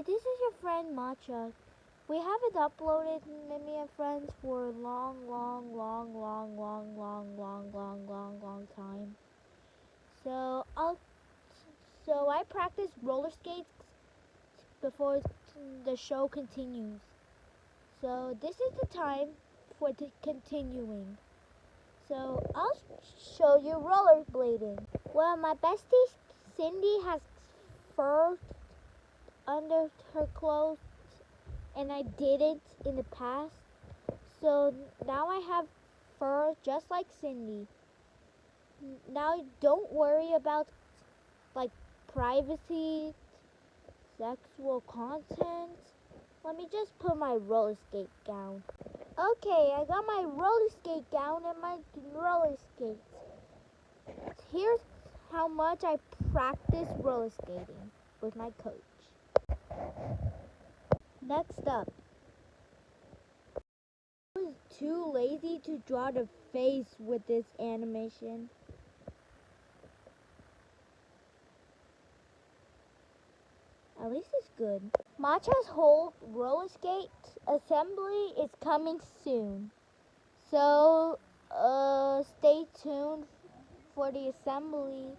Hey, this is your friend Matcha. We haven't uploaded Mimi and Friends for a long time. So I practice roller skates before the show continues. So this is the time for the continuing. So I'll show you rollerblading. Well, my bestie Cindy has fur under her clothes, and I did it in the past. So now I have fur just like Cindy. Now don't worry about like privacy, sexual content. Let me just put my roller skate gown. Okay, I got my roller skate gown and my roller skates. Here's how much I practice roller skating with my coach. Next up, I was too lazy to draw the face with this animation. At least it's good. Matcha's whole roller skate assembly is coming soon. So stay tuned for the assembly.